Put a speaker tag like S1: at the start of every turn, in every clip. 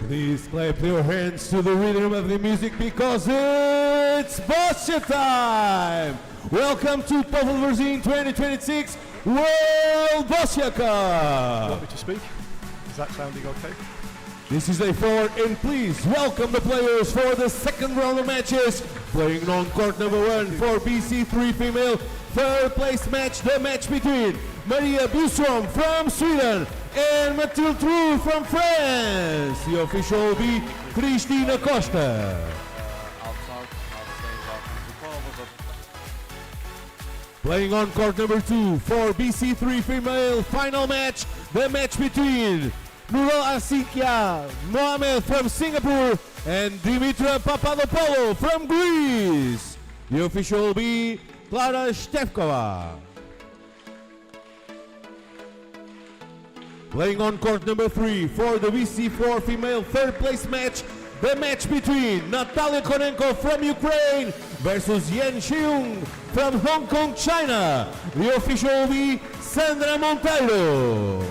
S1: Please clap your hands to the rhythm of the music because it's Boscia time! Welcome to PAPADOPOULOU 2026 World Boscia Cup!
S2: Want me to speak? Is that sounding okay?
S1: This is day 4 and please welcome the players for the second round of matches. Playing on court number 1 for BC3 female third place match, the match between Maria Bustrom from Sweden and Mathilde Trou from France. The official will be Cristina Costa. Playing on court number 2 for BC3 female final match, the match between NURULASYIQAH Mohammed from Singapore and Dimitra Papadopoulou from Greece. The official will be Klara Stefkova. Playing on court number 3 for the BC4 female third place match, the match between Natalia Konenko from Ukraine versus Yan Xiong from Hong Kong, China. The official will be Sandra Monteiro.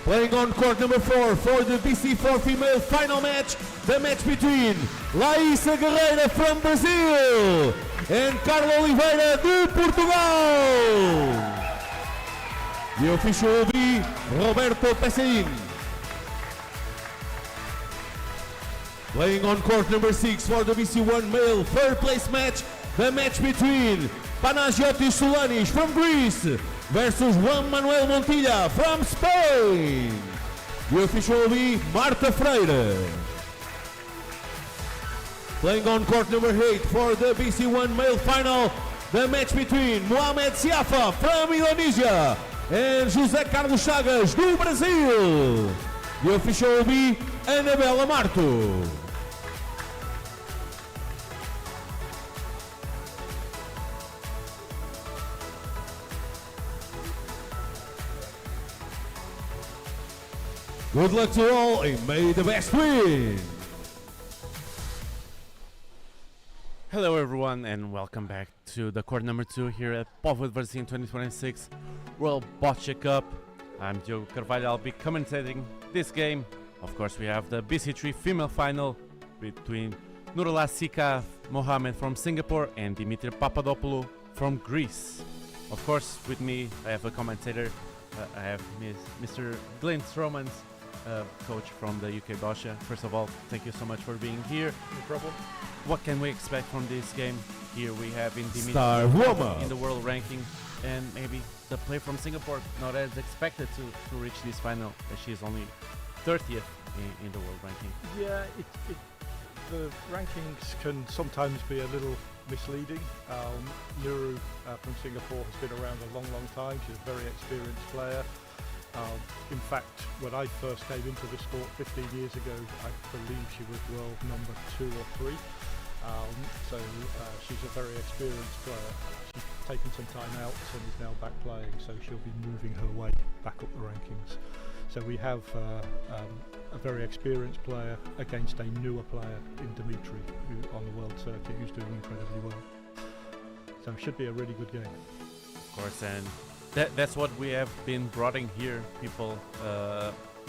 S1: Playing on court number 4 for the BC4 female final match, the match between Laísa Guerreira from Brazil and Carla Oliveira de Portugal. The official will be Roberto Pessein. Playing on court number 6 for the BC1 male third place match, the match between Panagiotis Soulanis from Greece versus Juan Manuel Montilla from Spain. The official will be Marta Freire. Playing on court number 8 for the BC1 male final, the match between Mohamed Siafa from Indonesia and José Carlos Chagas do Brasil. The official will be Anabela Marto. Good luck to all and may the best win!
S3: Hello everyone and welcome back to the court number 2 here at PAPADOPOULOU 2026 World Boccia Cup. I'm Diogo Carvalho, I'll be commentating this game. Of course we have the BC3 female final between NURULASYIQAH Mohammed from Singapore and Dimitra Papadopoulou from Greece. Of course with me I have a commentator, I have Mr. Glenn Stromans, coach from the UK Boccia. First of all, thank you so much for being here.
S2: No problem.
S3: What can we expect from this game? Here we have in
S1: Star
S3: Dimitra in the world ranking, and maybe the player from Singapore not as expected to reach this final, as she is only 30th in the world ranking.
S2: Yeah, the rankings can sometimes be a little misleading. Nuru from Singapore has been around a long time. She's a very experienced player. In fact, when I first came into the sport 15 years ago, I believe she was world number 2 or 3. So she's a very experienced player. She's taken some time out and is now back playing, so she'll be moving her way back up the rankings. So we have a very experienced player against a newer player in Dimitri, who on the world circuit, who's doing incredibly well. So it should be a really good game.
S3: Of course, and that's what we have been brought here, people,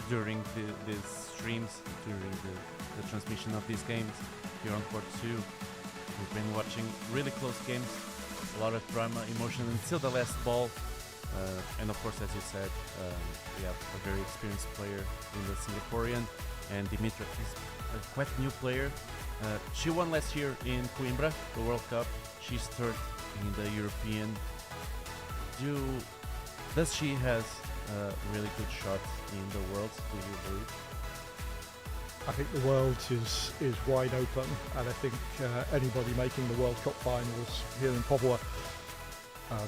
S3: during these streams, during the transmission of these games here on Court 2. We've been watching really close games, a lot of drama, emotion until the last ball. And of course, as you said, we have a very experienced player in the Singaporean, and Dimitra is a quite new player. She won last year in Coimbra, the World Cup. She's third in the European. Does she has a really good shot in the world, do you believe?
S2: I think the world is wide open, and I think anybody making the World Cup finals here in Papua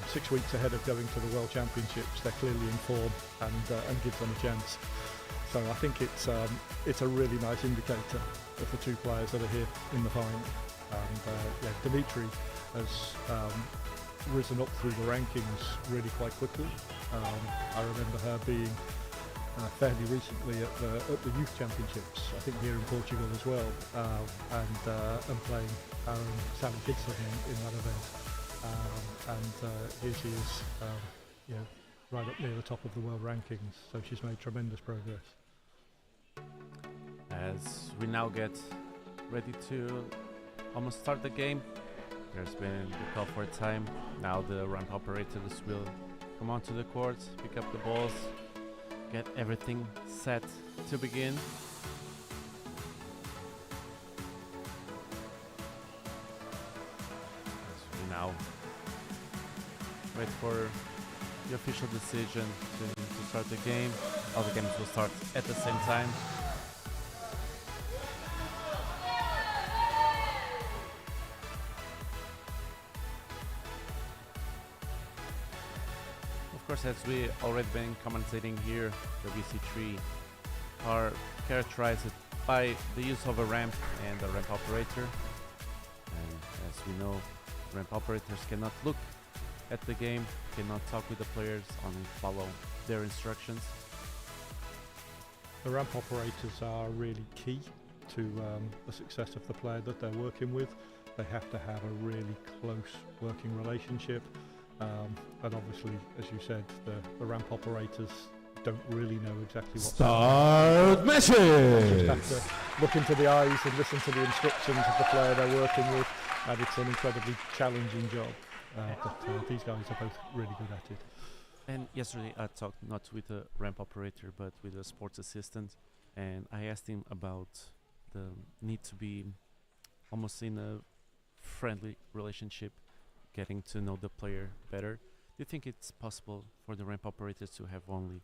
S2: 6 weeks ahead of going to the World Championships, they're clearly in form and gives them a chance. So I think it's a really nice indicator of the two players that are here in the final. And yeah, Dimitri has risen up through the rankings really quite quickly. I remember her being fairly recently at the Youth Championships, I think here in Portugal as well, and playing Sally Gibson in that event. Here she is, right up near the top of the world rankings, so she's made tremendous progress.
S3: As we now get ready to almost start the game, there's been the call for time. Now the ramp operators will come onto the court, pick up the balls, get everything set to begin. As we now wait for the official decision to start the game. All the games will start at the same time. Of course, as we already been commentating here, the BC3 are characterized by the use of a ramp and a ramp operator. And as we know, ramp operators cannot look at the game, cannot talk with the players, only follow their instructions.
S2: The ramp operators are really key to the success of the player that they're working with. They have to have a really close working relationship. And obviously, as you said, the ramp operators don't really know exactly what
S1: Start
S2: Just have
S1: matches!
S2: to look into the eyes and listen to the instructions of the player they're working with, and it's an incredibly challenging job. But these guys are both really good at it.
S3: And yesterday I talked not with a ramp operator but with a sports assistant, and I asked him about the need to be almost in a friendly relationship, getting to know the player better. Do you think it's possible for the ramp operators to have only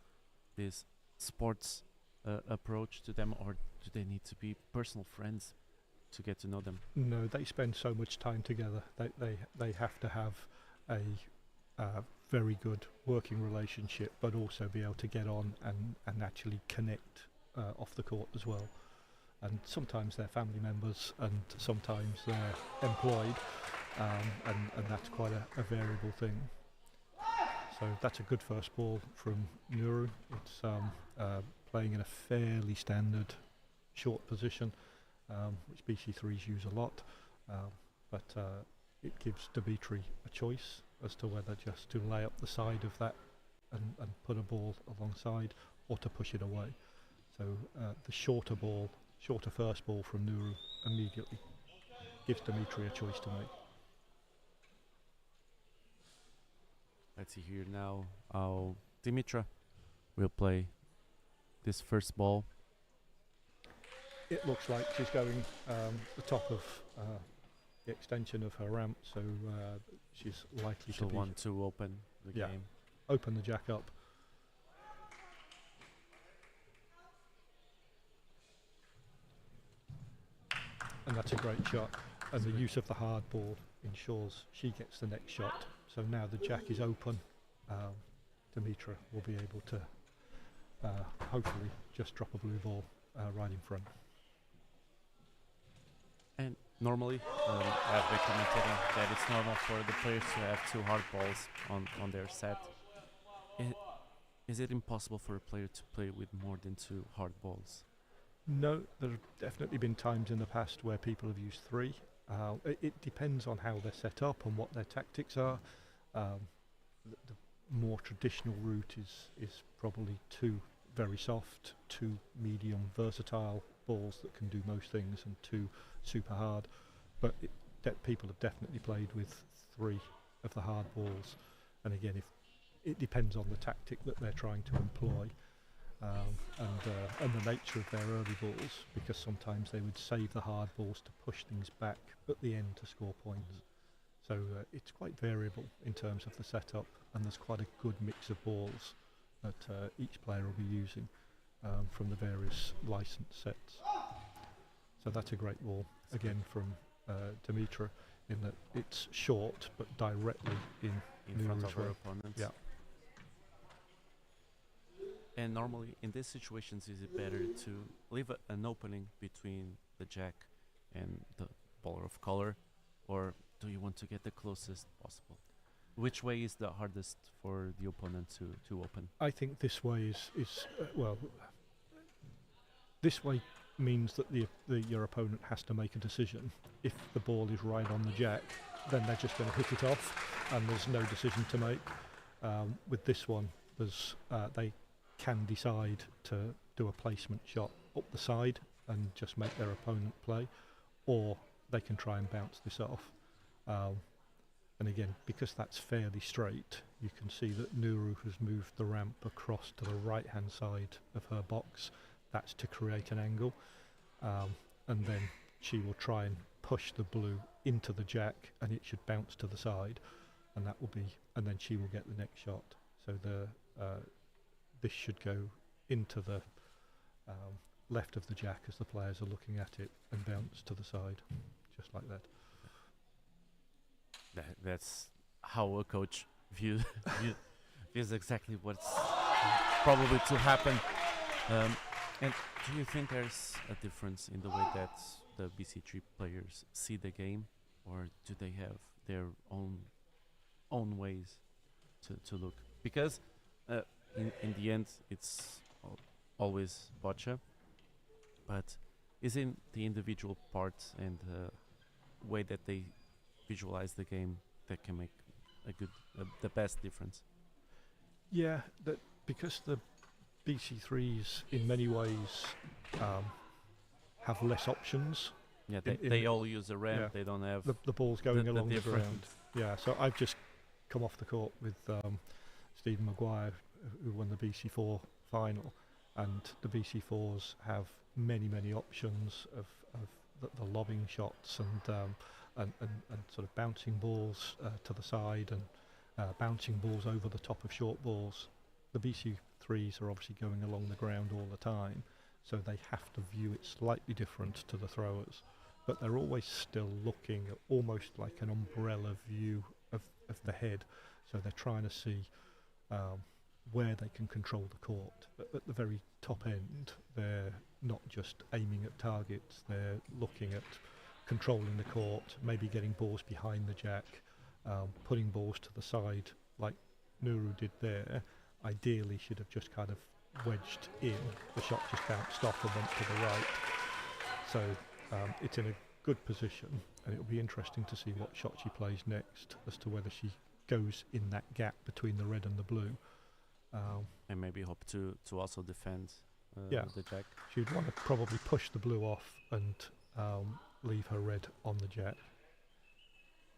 S3: this sports approach to them, or do they need to be personal friends to get to know them?
S2: No, they spend so much time together. They have to have a very good working relationship, but also be able to get on and actually connect off the court as well. And sometimes they're family members, and sometimes they're employed, and that's quite a variable thing. So that's a good first ball from Nuru. It's playing in a fairly standard short position, which BC3s use a lot, but it gives Dimitri a choice as to whether just to lay up the side of that and put a ball alongside, or to push it away. So the shorter first ball from Nuru immediately gives Dimitri a choice to make.
S3: Let's see here now how Dimitra will play this first ball.
S2: It looks like she's going the top of the extension of her ramp, so she's likely
S3: She'll
S2: to
S3: want to open the
S2: Yeah.
S3: game.
S2: open the jack up. And that's a great shot. And the use of the hard ball ensures she gets the next shot. So now the jack is open. Dimitra will be able to hopefully just drop a blue ball right in front.
S3: And normally, I've been commentating that it's normal for the players to have two hard balls on their set. Is it impossible for a player to play with more than two hard balls?
S2: No, there have definitely been times in the past where people have used three. It depends on how they're set up and what their tactics are. The more traditional route is probably two very soft, two medium versatile balls that can do most things, and two super hard. But people have definitely played with three of the hard balls. And again, if it depends on the tactic that they're trying to employ. And the nature of their early balls, because sometimes they would save the hard balls to push things back at the end to score points. So it's quite variable in terms of the setup, and there's quite a good mix of balls that each player will be using from the various licensed sets. So that's a great ball, again from Dimitra, in that it's short but directly in
S3: front of her
S2: Nuru's
S3: opponents.
S2: Yeah.
S3: And normally in these situations, is it better to leave an opening between the jack and the baller of color, or do you want to get the closest possible? Which way is the hardest for the opponent to open?
S2: I think this way is well. This way means that your opponent has to make a decision. If the ball is right on the jack, then they're just going to hit it off, and there's no decision to make. With this one, they can decide to do a placement shot up the side and just make their opponent play, or they can try and bounce this off. And again, because that's fairly straight, you can see that Nuru has moved the ramp across to the right-hand side of her box. That's to create an angle. And then she will try and push the blue into the jack, and it should bounce to the side, and that will be, and then she will get the next shot. So this should go into the left of the jack as the players are looking at it, and bounce to the side, just like that.
S3: That's how a coach views exactly what's probably to happen. And do you think there's a difference in the way that the BC3 players see the game, or do they have their own ways to look? Because in the end, it's always boccia, but is in the individual parts and the way that they visualize the game that can make the best difference.
S2: Yeah, because the BC3s in many ways have less options.
S3: Yeah, they all use a ramp. Yeah, they don't have
S2: the balls going along the ground. Yeah, so I've just come off the court with Stephen Maguire, who won the BC4 final, and the BC4s have many options of the lobbing shots and sort of bouncing balls to the side and bouncing balls over the top of short balls. The BC3s are obviously going along the ground all the time, so they have to view it slightly different to the throwers, but they're always still looking at almost like an umbrella view of the head, so they're trying to see where they can control the court. But at the very top end, they're not just aiming at targets, they're looking at controlling the court, maybe getting balls behind the jack, putting balls to the side like Nuru did there. Ideally should have just kind of wedged in, the shot just bounced off and went to the right. So it's in a good position, and it'll be interesting to see what shot she plays next, as to whether she goes in that gap between the red and the blue.
S3: And maybe hope to also defend
S2: yeah,
S3: the jack.
S2: She'd want to probably push the blue off and leave her red on the jack.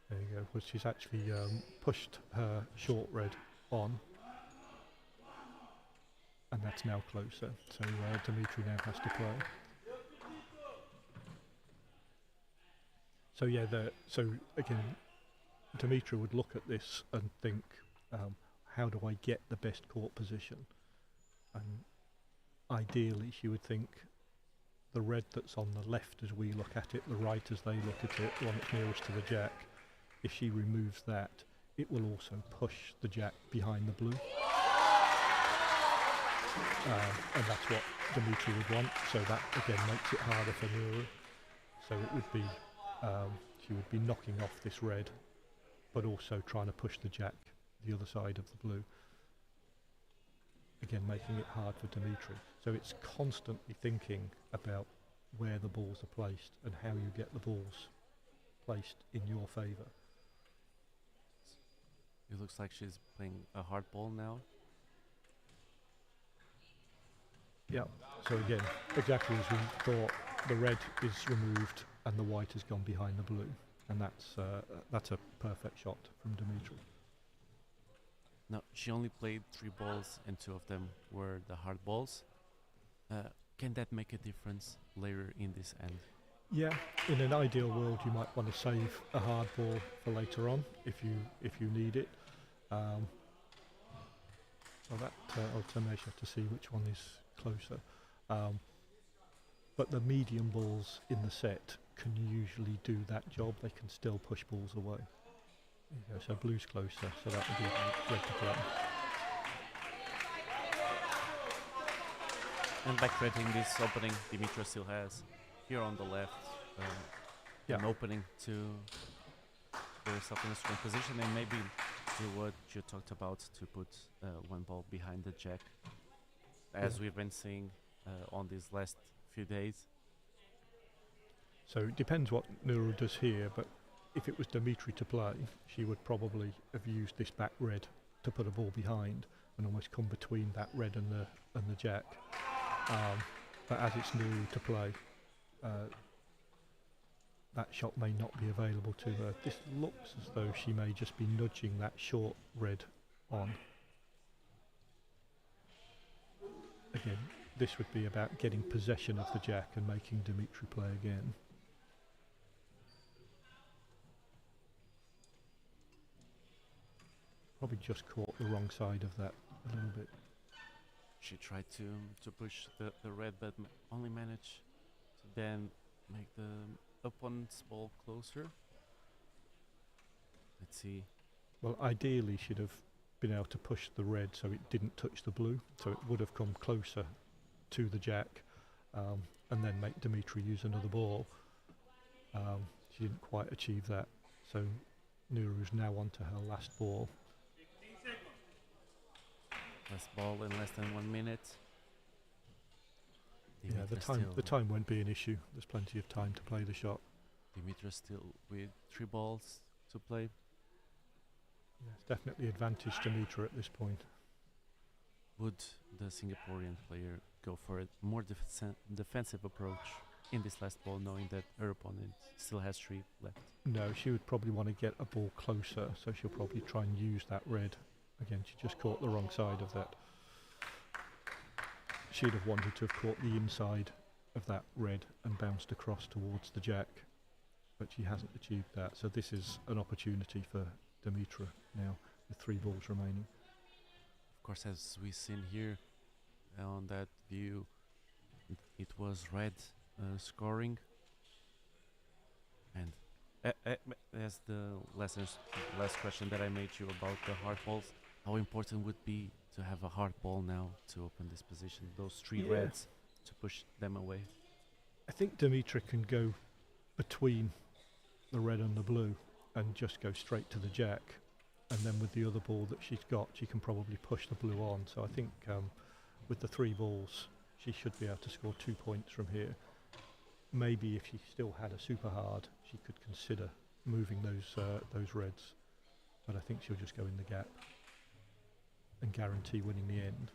S2: There you go. Well, she's actually pushed her short red on, and that's now closer. So Dimitri now has to play. So yeah, so again, Dimitri would look at this and think, how do I get the best court position? And ideally, she would think the red that's on the left as we look at it, the right as they look at it, the one that's nearest to the jack, if she removes that, it will also push the jack behind the blue. And that's what Dimitri would want, so that again makes it harder for Nuru. So it would be, she would be knocking off this red, but also trying to push the jack the other side of the blue. Again, making it hard for Dimitri. So it's constantly thinking about where the balls are placed and how you get the balls placed in your favour.
S3: It looks like she's playing a hard ball now.
S2: Yeah, so again, exactly as we thought, the red is removed and the white has gone behind the blue, and that's a perfect shot from Dimitri.
S3: Now, she only played 3 balls and 2 of them were the hard balls. Can that make a difference later in this end?
S2: Yeah, in an ideal world you might want to save a hard ball for later on if you need it. Well, that I'll measure to see which one is closer. But the medium balls in the set can usually do that job. They can still push balls away. There you go, so blue's closer, so that would be red to play.
S3: And by creating this opening, Dimitra still has here on the left an opening to put herself in a strong position, and maybe do what you talked about, to put one ball behind the jack, as we've been seeing on these last few days.
S2: So it depends what Nuru does here, but if it was Dimitri to play, she would probably have used this back red to put a ball behind and almost come between that red and the jack. But as it's new to play, that shot may not be available to her. This looks as though she may just be nudging that short red on. Again, this would be about getting possession of the jack and making Dimitra play again. Probably just caught the wrong side of that a little bit.
S3: She tried to push the red, but only managed to then make the opponent's ball closer. Let's see.
S2: Well, ideally she'd have been able to push the red so it didn't touch the blue, so it would have come closer to the jack, and then make Dimitra use another ball. She didn't quite achieve that, so Nuru's now onto her last ball.
S3: Last ball in less than 1 minute.
S2: Yeah, the time won't be an issue. There's plenty of time to play the shot.
S3: Dimitra still with 3 balls to play.
S2: Yeah, it's definitely advantage Dimitra at this point.
S3: Would the Singaporean player go for a more defensive approach in this last ball, knowing that her opponent still has 3 left?
S2: No, she would probably want to get a ball closer, so she'll probably try and use that red. Again, she just caught the wrong side of that. She'd have wanted to have caught the inside of that red and bounced across towards the jack, but she hasn't achieved that. So this is an opportunity for Dimitra now, with 3 balls remaining.
S3: Of course, as we've seen here on that view, it was red scoring. And as the last question that I made you about the hard balls, how important would be to have a hard ball now to open this position, those 3 reds, to push them away?
S2: I think Dimitra can go between the red and the blue and just go straight to the jack, and then with the other ball that she's got, she can probably push the blue on. So I think with the 3 balls, she should be able to score 2 points from here. Maybe if she still had a super hard, she could consider moving those reds, but I think she'll just go in the gap and guarantee winning the end.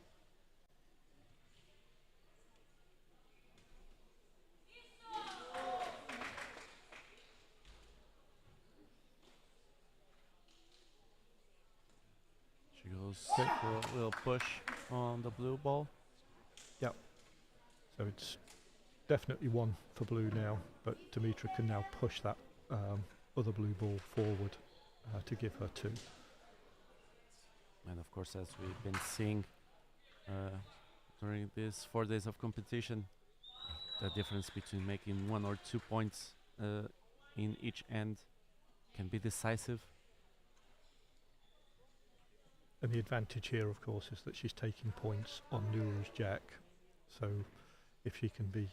S3: She goes for a little push on the blue ball.
S2: Yep. So it's definitely 1 for blue now, but Dimitra can now push that other blue ball forward to give her 2.
S3: And of course, as we've been seeing during these 4 days of competition, the difference between making 1 or 2 points in each end can be decisive.
S2: And the advantage here, of course, is that she's taking points on Nuru's jack. So if she can be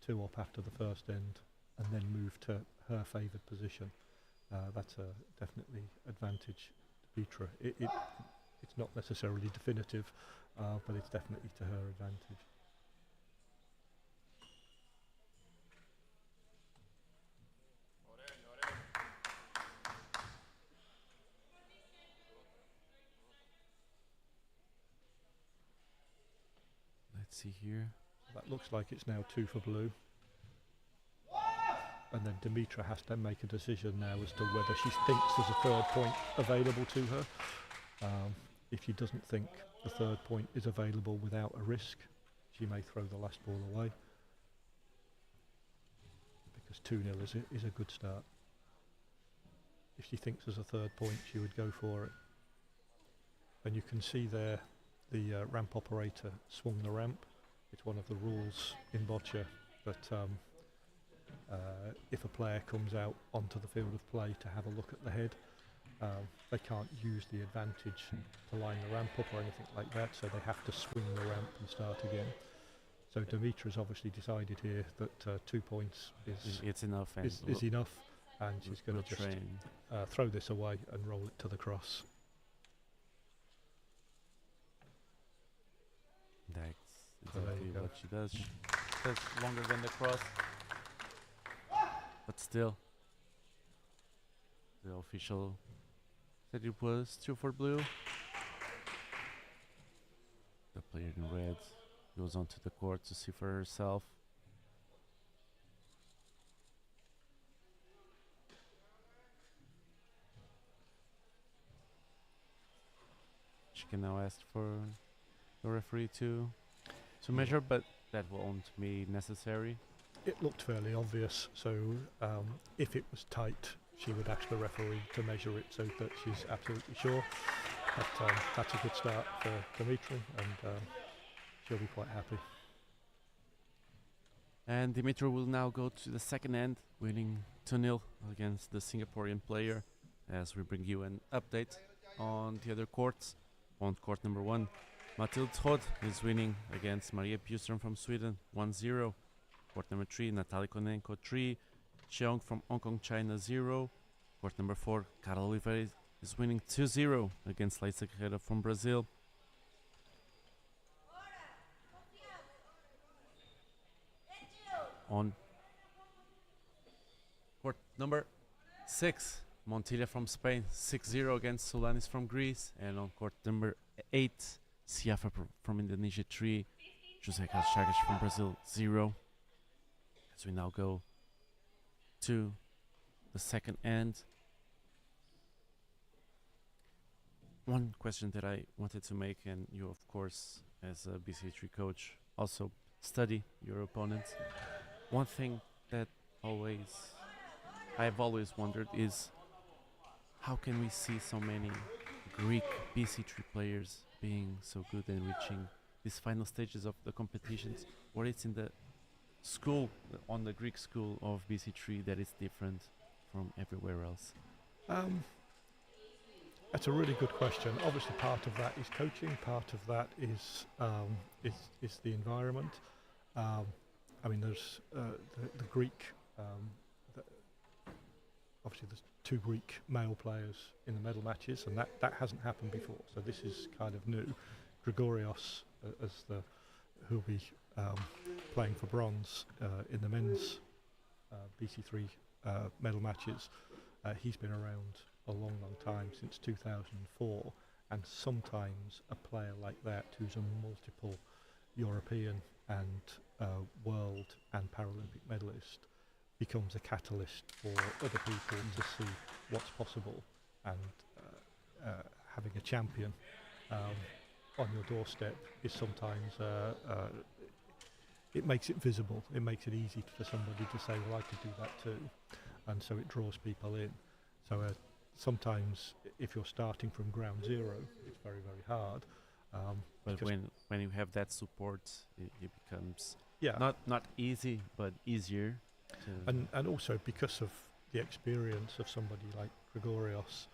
S2: 2 up after the first end and then move to her favoured position, that's a definitely advantage to Dimitra. It's not necessarily definitive, but it's definitely to her advantage.
S3: Let's see here.
S2: That looks like it's now 2 for blue. And then Dimitra has to make a decision now as to whether she thinks there's a 3rd point available to her. If she doesn't think the 3rd point is available without a risk, she may throw the last ball away, because 2-0 is a good start. If she thinks there's a 3rd point, she would go for it. And you can see there the ramp operator swung the ramp. It's one of the rules in bocce that if a player comes out onto the field of play to have a look at the head, they can't use the advantage to line the ramp up or anything like that, so they have to swing the ramp and start again. So Dimitra's obviously decided here that 2 points
S3: it's enough,
S2: is enough, and she's going to just throw this away and roll it to the cross.
S3: That's exactly what she does. She does longer than the cross, but still, the official said it was 2 for blue. player in red goes onto the court to see for herself. She can now ask for the referee to measure, but that won't be necessary.
S2: It looked fairly obvious, so if it was tight, she would ask the referee to measure it so that she's absolutely sure. But that's a good start for Dimitra, and she'll be quite happy.
S3: And Dimitra will now go to the second end, winning 2-0 against the Singaporean player, as we bring you an update on the other courts. On court number 1, Mathilde Rode is winning against Maria Bjurström from Sweden 1-0. Court number 3, Natalie Konenko 3, Cheong from Hong Kong, China 0. Court number 4, Carla Oliveira is winning 2-0 against Leisa Guerreiro from Brazil. On court number 6, Montilla from Spain 6-0 against Solanis from Greece. And on court number 8, Siafa from Indonesia 3, Jose Carlos Chagas from Brazil 0. As we now go to the second end. One question that I wanted to make, and you of course as a BC3 coach also study your opponents. One thing that I've always wondered is, how can we see so many Greek BC3 players being so good and reaching these final stages of the competitions, where it's in the school, on the Greek school of BC3, that is different from everywhere else?
S2: That's a really good question. Obviously, part of that is coaching. Part of that is the environment. I mean, there's the Greek. Obviously, there's 2 Greek male players in the medal matches, and that hasn't happened before. So this is kind of new. Gregorios, who'll be playing for bronze in the men's BC3 medal matches. He's been around a long time, since 2004, and sometimes a player like that, who's a multiple European and world and Paralympic medalist, becomes a catalyst for other people to see what's possible, and having a champion on your doorstep is sometimes it makes it visible. It makes it easy for somebody to say, well, I could do that too, and so it draws people in. So sometimes if you're starting from ground zero, it's very, very hard.
S3: But when you have that support, it becomes
S2: yeah,
S3: not easy, but easier.
S2: and also because of the experience of somebody like Gregorios,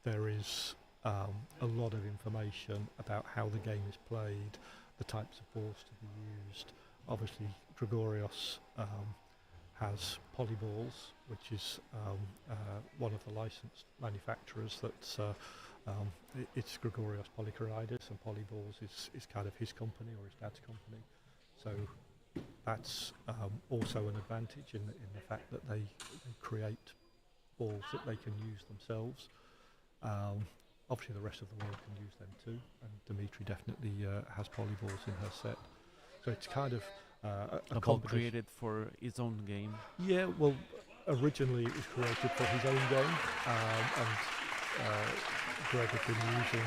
S2: there is a lot of information about how the game is played, the types of balls to be used. Obviously, Gregorios has polyballs, which is one of the licensed manufacturers. That's it's Gregorios Polychorides, and polyballs is kind of his company, or his dad's company. So that's also an advantage in the fact that they create balls that they can use themselves. Obviously, the rest of the world can use them too, and Dimitri definitely has polyballs in her set. So it's kind of
S3: a ball created for his own game.
S2: Yeah, well, originally it was created for his own game, and Greg had been using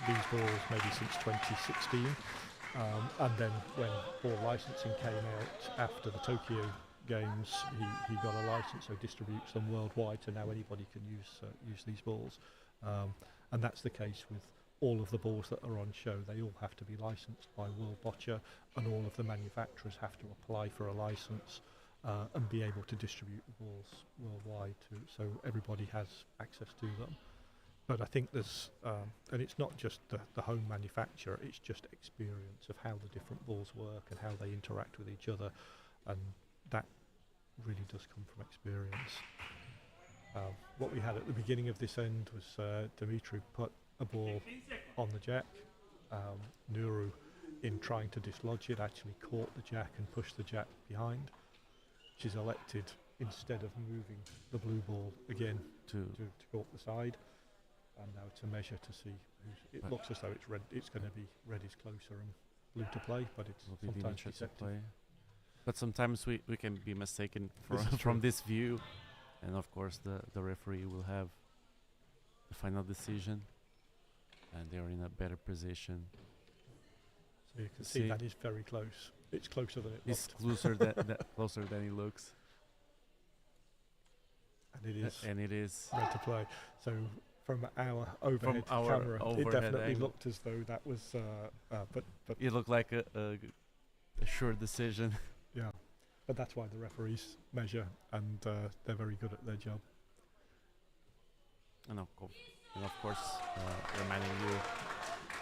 S2: these balls maybe since 2016. And then when ball licensing came out after the Tokyo Games, he got a license, so distributes them worldwide, so now anybody can use these balls. And that's the case with all of the balls that are on show. They all have to be licensed by World Boccia, and all of the manufacturers have to apply for a license and be able to distribute the balls worldwide too, so everybody has access to them. But I think there's, and it's not just the home manufacturer, it's just experience of how the different balls work and how they interact with each other, and that really does come from experience. What we had at the beginning of this end was Dimitri put a ball on the jack. Nuru, in trying to dislodge it, actually caught the jack and pushed the jack behind. She's elected, instead of moving the blue ball again, to go up the side. And now to measure to see it looks as though it's red. It's going to be red is closer, and blue to play, but it's
S3: Will be
S2: sometimes
S3: Dimitra to
S2: deceptive.
S3: play. But sometimes we can be mistaken
S2: This is
S3: from
S2: true.
S3: this view, and of course the referee will have the final decision, and they're in a better position.
S2: So you can
S3: to
S2: see
S3: see.
S2: that is very close. It's closer than it
S3: It's
S2: looked.
S3: closer than he looks,
S2: And it is
S3: and it is.
S2: red to play. So from our overhead
S3: our
S2: camera, it
S3: overhead
S2: definitely
S3: angle.
S2: looked as though that was, but
S3: It looked like a sure decision.
S2: yeah, but that's why the referees measure, and they're very good at their job.
S3: And of course, reminding you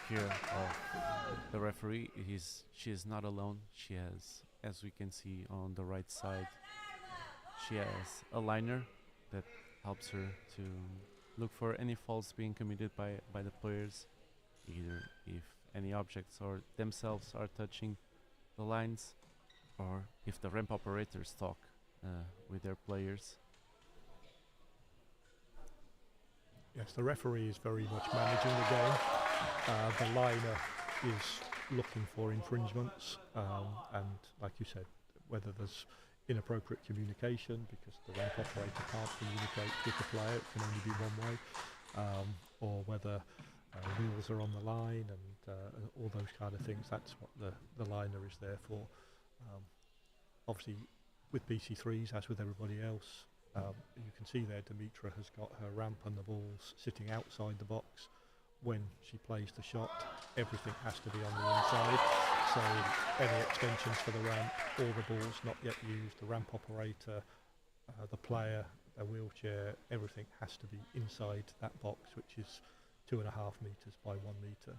S3: here of the referee, she is not alone. She has, as we can see on the right side, she has a liner that helps her to look for any faults being committed by the players, either if any objects or themselves are touching the lines, or if the ramp operators talk with their players.
S2: Yes, the referee is very much managing the game. The liner is looking for infringements, and like you said, whether there's inappropriate communication because the ramp operator can't communicate with the player, it can only be one way, or whether wheels are on the line and all those kind of things. That's what the liner is there for. Obviously, with BC3s, as with everybody else, you can see there Dimitra has got her ramp and the balls sitting outside the box. When she plays the shot, everything has to be on the inside. So any extensions for the ramp, all the balls not yet used, the ramp operator, the player, a wheelchair, everything has to be inside that box, which is 2.5 meters by 1 meter.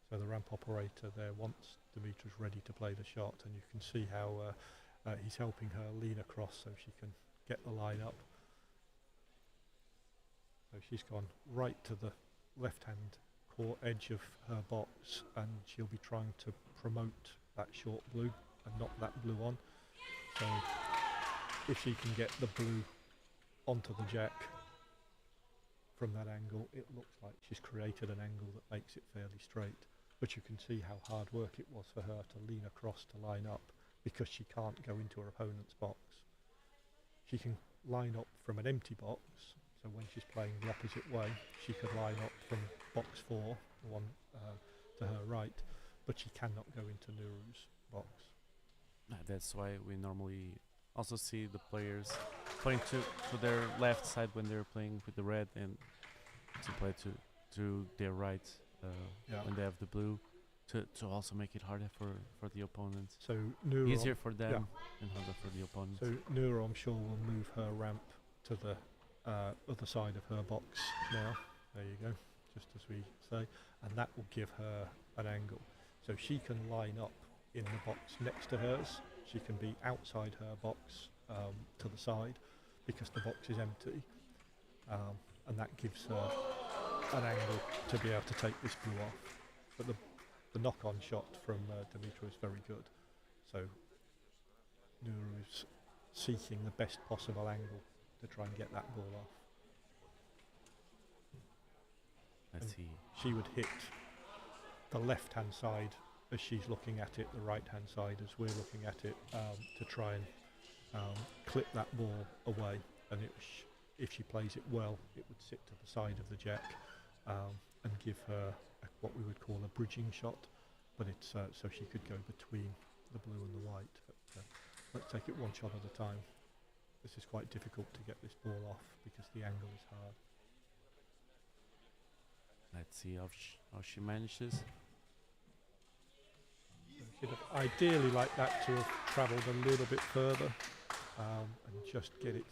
S2: So the ramp operator there, once Dimitra's ready to play the shot, and you can see how he's helping her lean across so she can get the line up. So she's gone right to the left-hand court edge of her box, and she'll be trying to promote that short blue and knock that blue on. So if she can get the blue onto the jack from that angle, it looks like she's created an angle that makes it fairly straight. But you can see how hard work it was for her to lean across to line up, because she can't go into her opponent's box. She can line up from an empty box, so when she's playing the opposite way, she could line up from box 4, the one to her right, but she cannot go into Nuru's box.
S3: That's why we normally also see the players playing to their left side when they're playing with the red, and to play to their right when they have the blue, to also make it harder for the opponents.
S2: So Nuru,
S3: Easier for them and harder for the opponents.
S2: so Nuru, I'm sure, will move her ramp to the other side of her box now. There you go, just as we say, and that will give her an angle. So she can line up in the box next to hers. She can be outside her box to the side, because the box is empty, and that gives her an angle to be able to take this blue off. But the knock-on shot from Dimitra is very good. So Nuru is seeking the best possible angle to try and get that ball off.
S3: Let's see.
S2: She would hit the left-hand side as she's looking at it, the right-hand side as we're looking at it, to try and clip that ball away. And if she plays it well, it would sit to the side of the jack and give her what we would call a bridging shot. But it's so she could go between the blue and the white. But, let's take it one shot at a time. This is quite difficult to get this ball off because the angle is hard.
S3: Let's see how she manages.
S2: She'd have ideally like that to have travelled a little bit further and just get it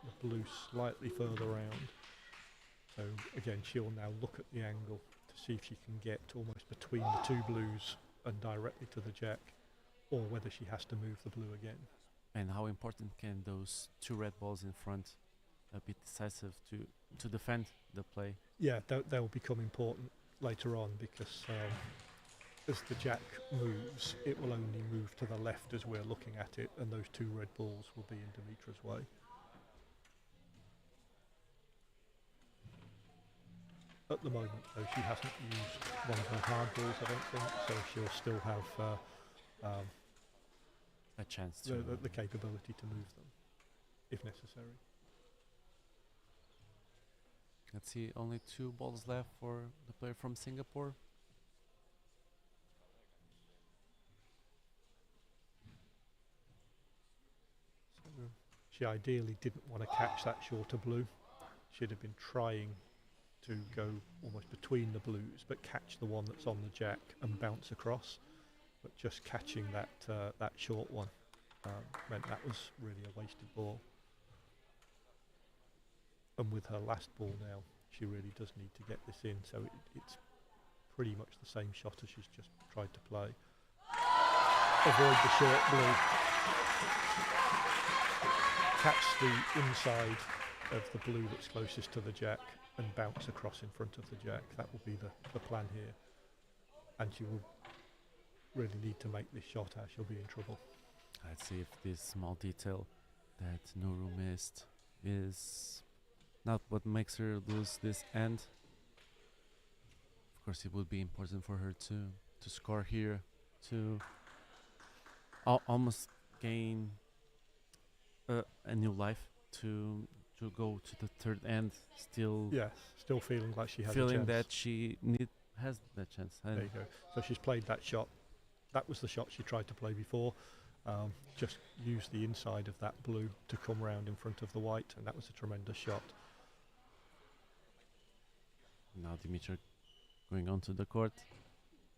S2: the blue slightly further round. So again, she'll now look at the angle to see if she can get almost between the two blues and directly to the jack, or whether she has to move the blue again.
S3: And how important can those two red balls in front be decisive to defend the play?
S2: Yeah, they'll become important later on, because as the jack moves, it will only move to the left as we're looking at it, and those two red balls will be in Dimitra's way. at the moment, though, she hasn't used one of her hard balls, I don't think, so she'll still have
S3: A chance to.
S2: the capability to move them, if necessary.
S3: Let's see, only 2 balls left for the player from Singapore.
S2: So she ideally didn't want to catch that shorter blue. She'd have been trying to go almost between the blues, but catch the one that's on the jack and bounce across. But just catching that that short one meant that was really a wasted ball. And with her last ball now, she really does need to get this in, so it's pretty much the same shot as she's just tried to play. Avoid the short blue. Catch the inside of the blue that's closest to the jack and bounce across in front of the jack. That will be the plan here. And she will really need to make this shot or she'll be in trouble.
S3: Let's see if this small detail that Nuru missed is not what makes her lose this end. Of course, it would be important for her to score here, to almost gain a new life, to go to the third end. Still,
S2: Yes, still feeling like she has a
S3: feeling
S2: chance.
S3: that she has that chance.
S2: There you go. So she's played that shot. That was the shot she tried to play before. Just use the inside of that blue to come round in front of the white, and that was a tremendous shot.
S3: Now Dimitra going onto the court.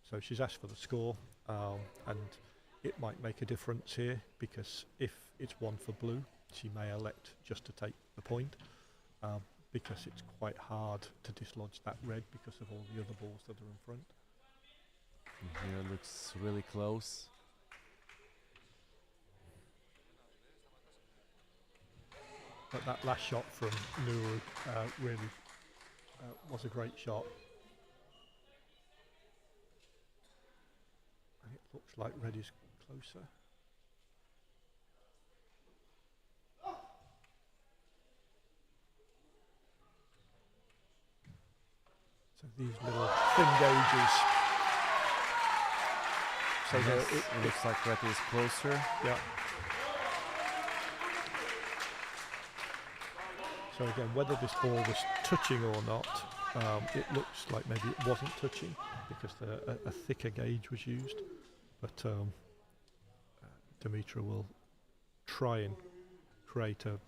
S2: So she's asked for the score, and it might make a difference here, because if it's one for blue, she may elect just to take the point, because it's quite hard to dislodge that red because of all the other balls that are in front.
S3: And here looks really close.
S2: But that last shot from Nuru really was a great shot. And it looks like red is closer. So these little thin gauges. So
S3: Yes,
S2: the-
S3: it looks like red is closer.
S2: yeah. So again, whether this ball was touching or not, it looks like maybe it wasn't touching because a thicker gauge was used. But Dimitra will try and create a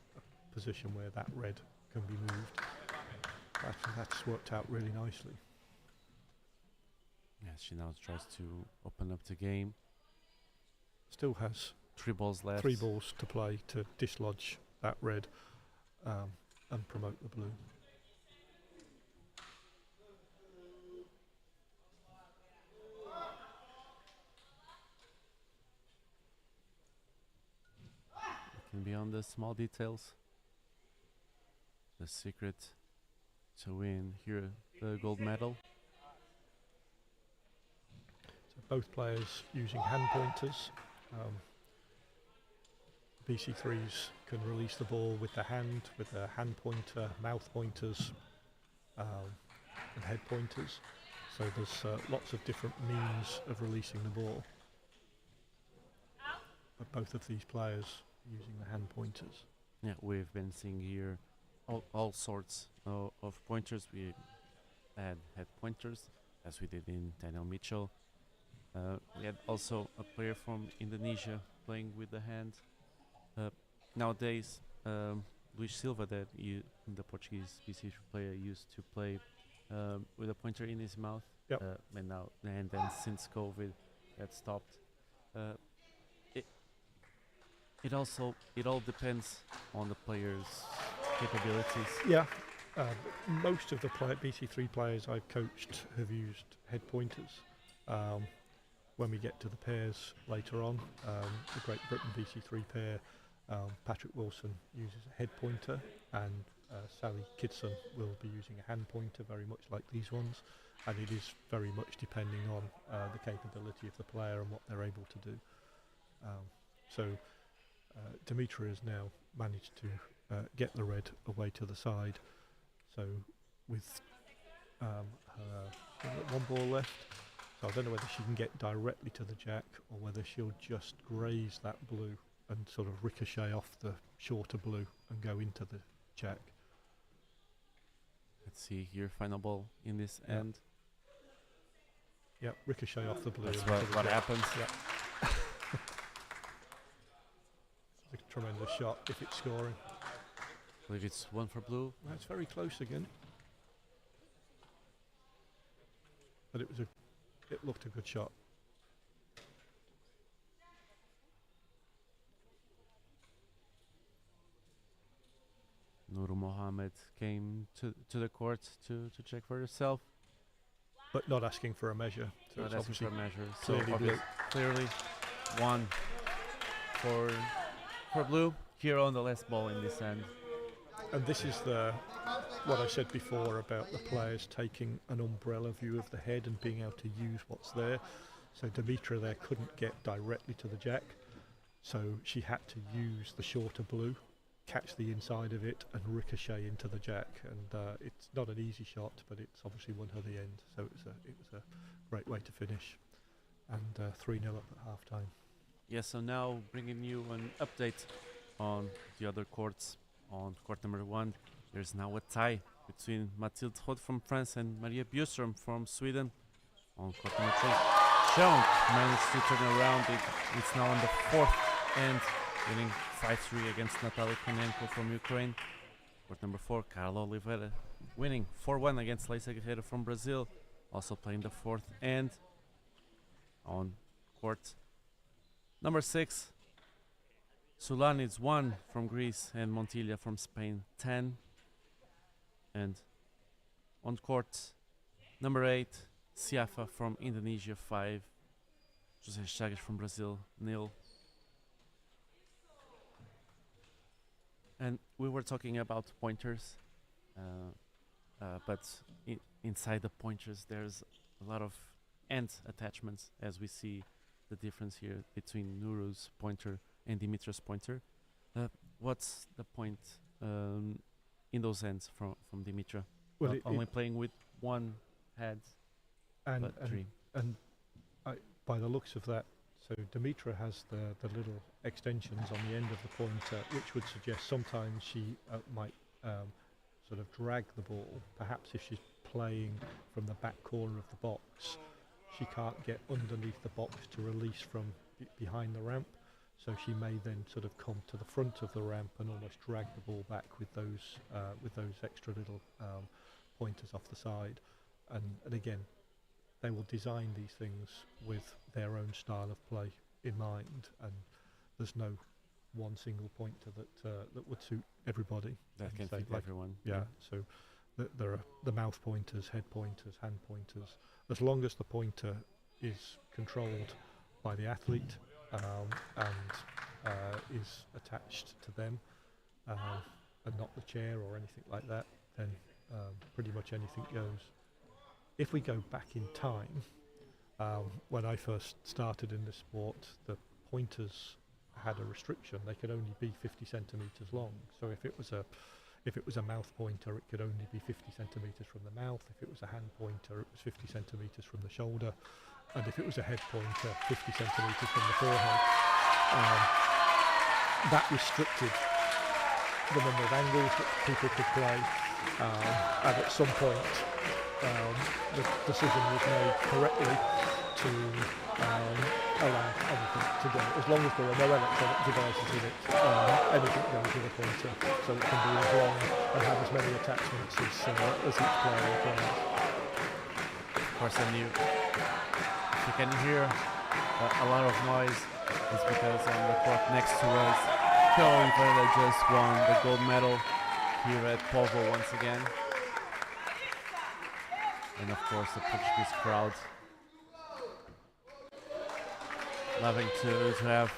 S2: position where that red can be moved. That's worked out really nicely.
S3: Yes, she now tries to open up the game.
S2: Still has
S3: 3 balls left.
S2: 3 balls to play to dislodge that red and promote the blue.
S3: Looking beyond the small details. The secret to win here the gold medal.
S2: So both players using hand pointers. BC3s can release the ball with the hand pointer, mouth pointers, and head pointers. So there's lots of different means of releasing the ball. But both of these players using the hand pointers.
S3: Yeah, we've been seeing here all sorts of pointers. We had head pointers, as we did in Daniel Mitchell. We had also a player from Indonesia playing with the hand. Nowadays, Luis Silva, the Portuguese BC3 player, used to play with a pointer in his mouth.
S2: Yep.
S3: And then since COVID, that stopped. It all depends on the player's capabilities.
S2: Yeah, most of the BC3 players I've coached have used head pointers. When we get to the pairs later on, the Great Britain BC3 pair, Patrick Wilson uses a head pointer, and Sally Kidson will be using a hand pointer, very much like these ones. And it is very much depending on the capability of the player and what they're able to do. So Dimitra has now managed to get the red away to the side. So with one ball left. So I don't know whether she can get directly to the jack or whether she'll just graze that blue and sort of ricochet off the shorter blue and go into the jack.
S3: Let's see here, final ball in this end.
S2: Yeah, ricochet off the blue.
S3: That's
S2: into the
S3: what
S2: jack.
S3: happens.
S2: Yeah. It's a tremendous shot if it's scoring.
S3: I believe it's one for blue.
S2: That's very close again. But it looked a good shot.
S3: Mohammed came to the court to check for herself.
S2: But not asking for a measure. So
S3: Not
S2: it's
S3: asking for a
S2: obviously
S3: measure. So
S2: clearly blue.
S3: clearly one for blue here on the last ball in this end.
S2: And this is what I said before about the players taking an umbrella view of the head and being able to use what's there. So Dimitra there couldn't get directly to the jack, so she had to use the shorter blue, catch the inside of it and ricochet into the jack. And it's not an easy shot, but it's obviously won her the end. So it was a great way to finish. And 3-0 up at half time.
S3: Yes, so now bringing you an update on the other courts. On court number 1, there's now a tie between Mathilde Roth from France and Maria Bjurström from Sweden. On court number 3, Cheung managed to turn around. It's now on the 4th end, winning 5-3 against Natalia Konenko from Ukraine. Court number 4, Carla Oliveira winning 4-1 against Leisa Guerreiro from Brazil, also playing the 4th end. On court number 6, Sulanids 1 from Greece and Montilla from Spain 10. And on court number 8, Siafa from Indonesia 5, José Chagas from Brazil 0. And we were talking about pointers, but inside the pointers there's a lot of end attachments, as we see the difference here between Nuru's pointer and Dimitra's pointer. What's the point in those ends from Dimitra?
S2: Well,
S3: Not only playing with one head, but three.
S2: And by the looks of that, so Dimitra has the little extensions on the end of the pointer, which would suggest sometimes she might sort of drag the ball. Perhaps if she's playing from the back corner of the box, she can't get underneath the box to release from behind the ramp. So she may then sort of come to the front of the ramp and almost drag the ball back with those extra little pointers off the side. And again, they will design these things with their own style of play in mind, and there's no one single pointer that would suit everybody.
S3: That can
S2: say,
S3: fit
S2: like,
S3: everyone.
S2: Yeah, so there are the mouth pointers, head pointers, hand pointers. As long as the pointer is controlled by the athlete and is attached to them and not the chair or anything like that, then pretty much anything goes. If we go back in time, when I first started in this sport, the pointers had a restriction. They could only be 50 centimeters long. So if it was a mouth pointer, it could only be 50 centimeters from the mouth. If it was a hand pointer, it was 50 centimeters from the shoulder. And if it was a head pointer, 50 centimeters from the forehead. That restricted the number of angles that people could play. And at some point, the decision was made correctly to allow anything to go. As long as there are no electronic devices in it, anything goes with a pointer. So it can be as long and have as many attachments as each player requires.
S3: Of course, and if you can hear a lot of noise, it's because on the court next to us, Carla Oliveira just won the gold medal here at Povo once again. And of course the Portuguese crowd loving to have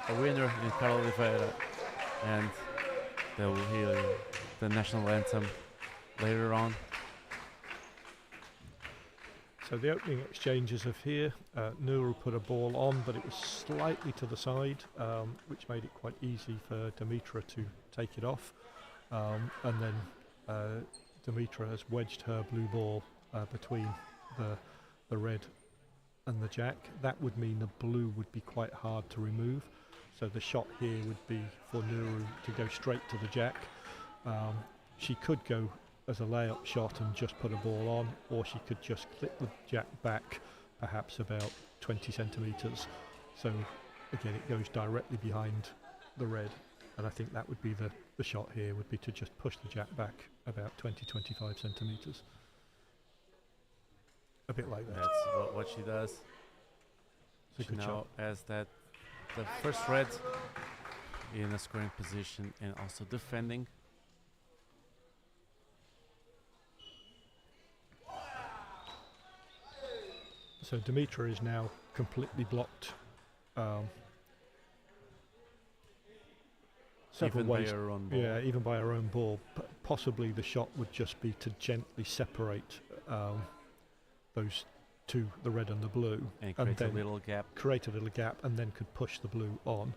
S3: a winner in Carla Oliveira, and they will hear the national anthem later on.
S2: So the opening exchanges of here, Nuru put a ball on, but it was slightly to the side, which made it quite easy for Dimitra to take it off. And then Dimitra has wedged her blue ball between the red and the jack. That would mean the blue would be quite hard to remove. So the shot here would be for Nuru to go straight to the jack. She could go as a layup shot and just put a ball on, or she could just clip the jack back perhaps about 20 centimetres. So again, it goes directly behind the red, and I think that would be the shot here, would be to just push the jack back about 20-25 centimetres. A bit like that.
S3: That's what she does.
S2: It's a
S3: She
S2: good
S3: now
S2: shot.
S3: has the first red in a scoring position and also defending.
S2: So Dimitra is now completely blocked. Several
S3: Even by
S2: ways.
S3: her own ball.
S2: Yeah, even by her own ball. Possibly the shot would just be to gently separate those two, the red and the blue,
S3: And create a
S2: then
S3: little gap.
S2: create a little gap, and then could push the blue on.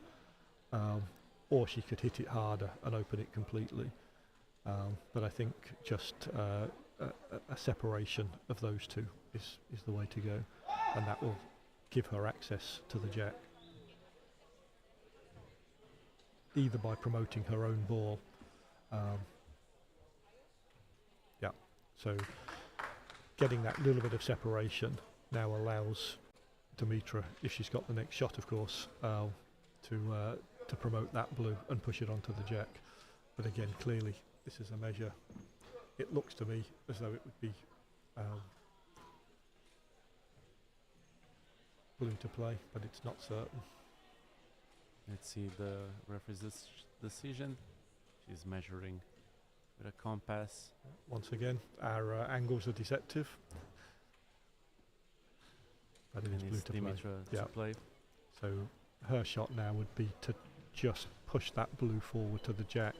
S2: Or she could hit it harder and open it completely. But I think just a separation of those two is the way to go, and that will give her access to the jack, either by promoting her own ball. So getting that little bit of separation now allows Dimitra, if she's got the next shot of course, to promote that blue and push it onto the jack. But again, clearly this is a measure. It looks to me as though it would be blue to play, but it's not certain.
S3: Let's see the referee's decision. She's measuring with a compass.
S2: Once again, our angles are deceptive. But it is
S3: And
S2: blue
S3: it's
S2: to play.
S3: Dimitra
S2: Yeah.
S3: to play.
S2: So her shot now would be to just push that blue forward to the jack,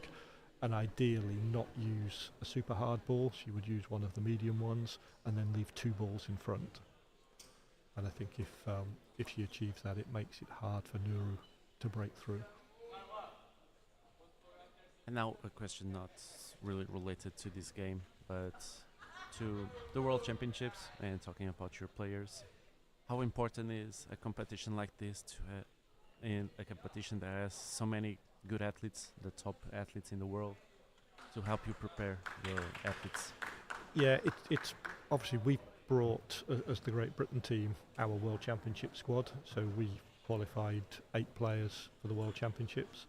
S2: and ideally not use a super hard ball. She would use one of the medium ones and then leave two balls in front. And I think if she achieves that, it makes it hard for Nuru to break through.
S3: And now a question not really related to this game, but to the World Championships, and talking about your players. How important is a competition like this in a competition that has so many good athletes, the top athletes in the world, to help you prepare your athletes?
S2: Yeah, it's obviously we brought, as the Great Britain team, our World Championship squad. So we qualified 8 players for the World Championships,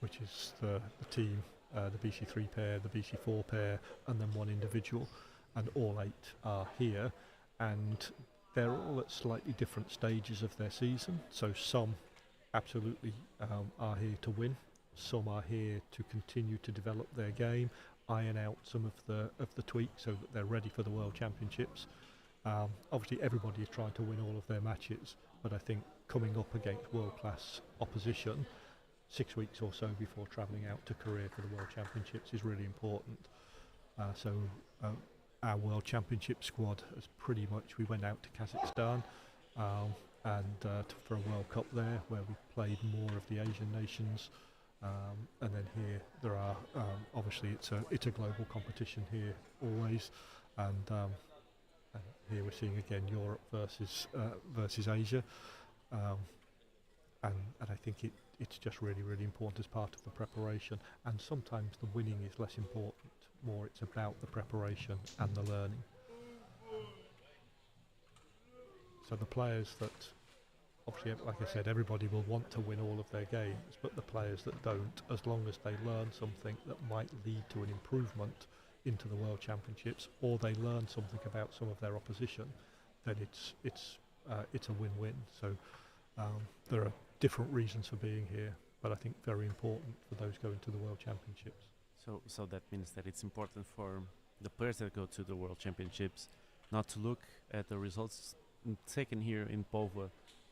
S2: which is the team, the BC3 pair, the BC4 pair, and then one individual. And all 8 are here, and they're all at slightly different stages of their season. So some absolutely are here to win. Some are here to continue to develop their game, iron out some of the tweaks so that they're ready for the World Championships. Obviously everybody is trying to win all of their matches, but I think coming up against world-class opposition 6 weeks or so before travelling out to Korea for the World Championships is really important. So our World Championship squad has pretty much, we went out to Kazakhstan for a World Cup there, where we played more of the Asian nations, and then here there are obviously it's a global competition here always, and here we're seeing again Europe versus Asia, and I think it's just really important as part of the preparation. And sometimes the winning is less important, more it's about the preparation and the learning. So the players that, obviously, like I said, everybody will want to win all of their games, but the players that don't, as long as they learn something that might lead to an improvement into the World Championships, or they learn something about some of their opposition, then it's a win-win. So there are different reasons for being here, but I think very important for those going to the World Championships.
S3: So that means that it's important for the players that go to the World Championships not to look at the results taken here in Pova.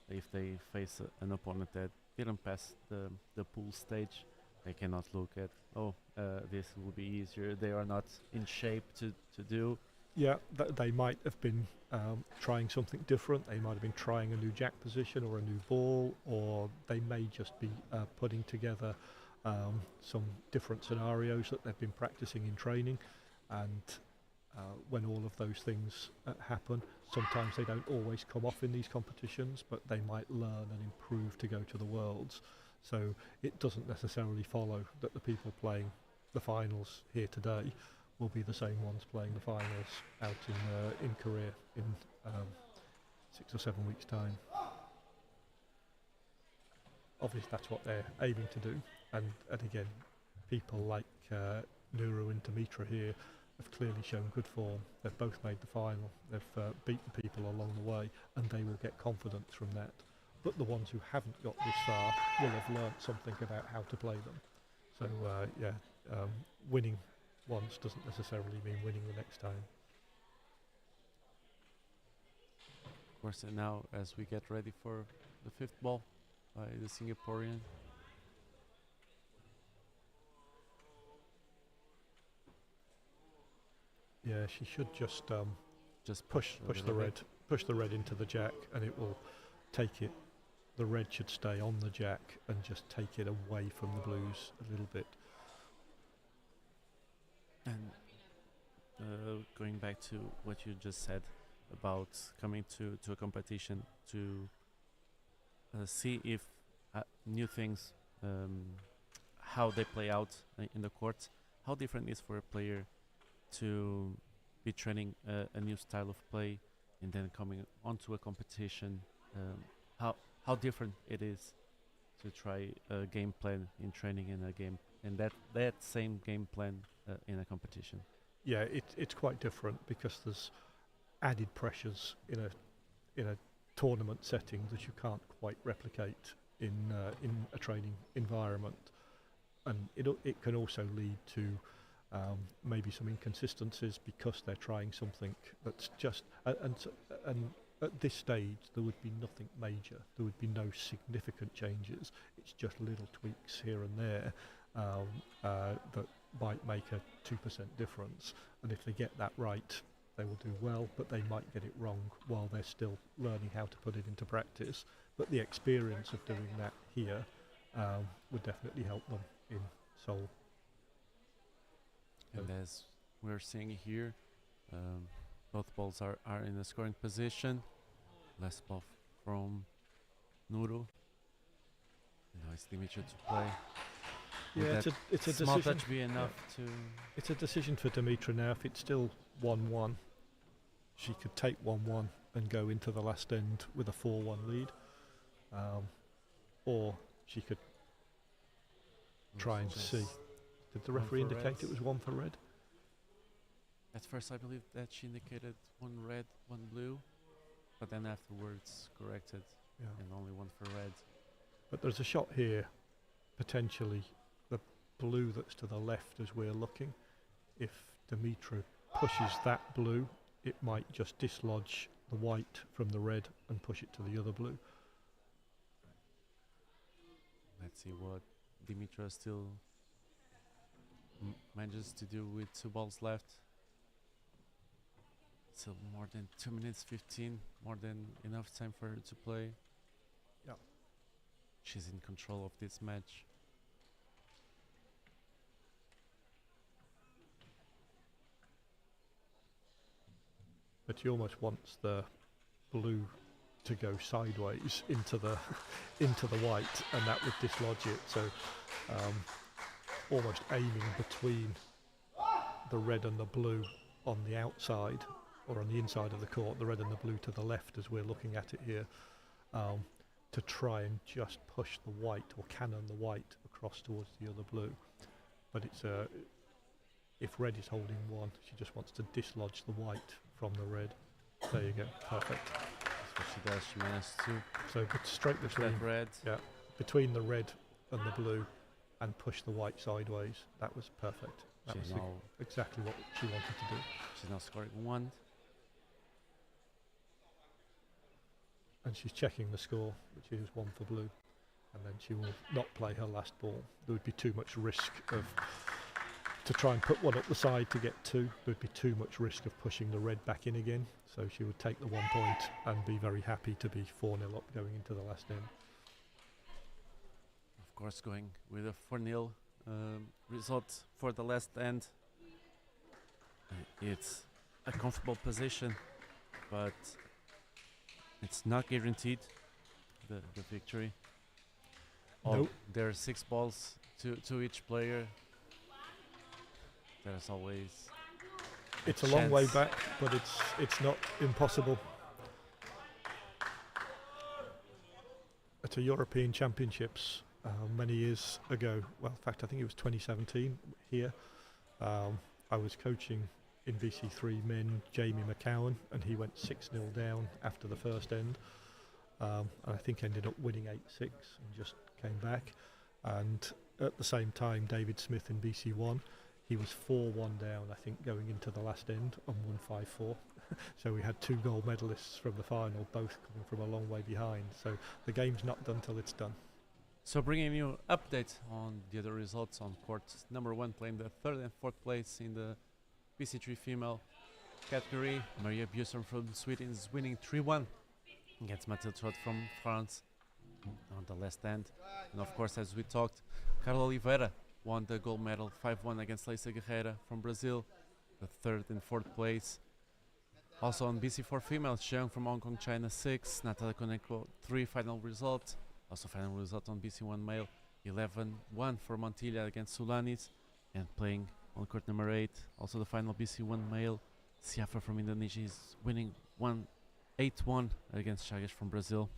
S3: If they face an opponent that didn't pass the pool stage, they cannot look at, this will be easier, they are not in shape to do.
S2: Yeah, they might have been trying something different. They might have been trying a new jack position or a new ball, or they may just be putting together some different scenarios that they've been practicing in training. And when all of those things happen. Sometimes they don't always come off in these competitions, but they might learn and improve to go to the Worlds. So it doesn't necessarily follow that the people playing the finals here today will be the same ones playing the finals out in Korea in 6 or 7 weeks' time. Obviously that's what they're aiming to do, and again, people like Nuru and Dimitra here have clearly shown good form. They've both made the final, they've beaten people along the way, and they will get confidence from that. But the ones who haven't got this far will have learnt something about how to play them. So winning once doesn't necessarily mean winning the next time.
S3: Of course, and now as we get ready for the fifth ball by the Singaporean.
S2: Yeah, she should just push
S3: a
S2: the
S3: little
S2: red,
S3: bit.
S2: push the red into the jack, and it will take it. The red should stay on the jack and just take it away from the blues a little bit.
S3: And going back to what you just said about coming to a competition to see if new things, how they play out in the court, how different it is for a player to be training a new style of play and then coming onto a competition, how different it is to try a game plan in training in a game and that same game plan in a competition.
S2: Yeah, it's quite different because there's added pressures in a tournament setting that you can't quite replicate in a training environment, and it can also lead to maybe some inconsistencies because they're trying something that's just and at this stage there would be nothing major. There would be no significant changes. It's just little tweaks here and there that might make a 2% difference, and if they get that right they will do well, but they might get it wrong while they're still learning how to put it into practice. But the experience of doing that here would definitely help them in Seoul.
S3: And as we're seeing here, both balls are in a scoring position. Last ball from Nuru. Now it's Dimitra to play.
S2: Yeah, it's a
S3: small
S2: decision.
S3: touch be enough to.
S2: It's a decision for Dimitra now. If it's still 1-1, she could take 1-1 and go into the last end with a 4-1 lead, or she could try and see. Did the
S3: one
S2: referee
S3: for
S2: indicate
S3: reds.
S2: it was 1 for red?
S3: At first, I believe that she indicated 1 red, 1 blue, but then afterwards corrected
S2: Yeah.
S3: and only 1 for red.
S2: But there's a shot here, potentially the blue that's to the left as we're looking. If Dimitra pushes that blue, it might just dislodge the white from the red and push it to the other blue.
S3: Let's see what Dimitra still manages to do with 2 balls left. So more than 2 minutes 15, more than enough time for her to play.
S2: Yeah.
S3: She's in control of this match.
S2: But she almost wants the blue to go sideways into the into the white, and that would dislodge it. So almost aiming between the red and the blue on the outside or on the inside of the court, the red and the blue to the left as we're looking at it here, to try and just push the white or cannon the white across towards the other blue. But it's if red is holding 1, she just wants to dislodge the white from the red. There you go, perfect.
S3: That's what she does. She managed to
S2: So straight
S3: push
S2: between
S3: that red.
S2: between the red and the blue and push the white sideways. That was perfect. That
S3: She's
S2: was
S3: now,
S2: exactly what she wanted to do.
S3: she's now scoring 1.
S2: And she's checking the score, which is 1 for blue. And then she will not play her last ball. There would be too much risk to try and put 1 up the side to get 2. There would be too much risk of pushing the red back in again. So she would take the 1 point and be very happy to be 4-0 up going into the last end.
S3: Of course, going with a 4-0 result for the last end. It's a comfortable position, but it's not guaranteed the victory.
S2: Nope.
S3: There are 6 balls to each player. There's always
S2: It's a long way
S3: chance.
S2: back, but it's not impossible. At the European Championships many years ago, well, in fact, I think it was 2017 here. I was coaching in BC3 men Jamie McCowan, and he went 6-0 down after the first end. And I think ended up winning 8-6 and just came back. And at the same time, David Smith in BC1, he was 4-1 down, I think, going into the last end and won 5-4. So we had 2 gold medalists from the final, both coming from a long way behind. So the game's not done till it's done.
S3: So bringing you update on the other results on court. Number 1 playing the 3rd and 4th place in the BC3 female category. Maria Björson from Sweden is winning 3-1 against Mathilde Trott from France on the last end. And of course, as we talked, Carla Oliveira won the gold medal 5-1 against Leisa Guerreira from Brazil, the 3rd and 4th place. Also on BC4 female, Xiang from Hong Kong, China 6, Natalia Konenko 3 final result. Also final result on BC1 male, 11-1 for Montilla against Sulanis, and playing on court number 8. Also the final BC1 male, Siafa from Indonesia is winning 8-1 against Chagas from Brazil.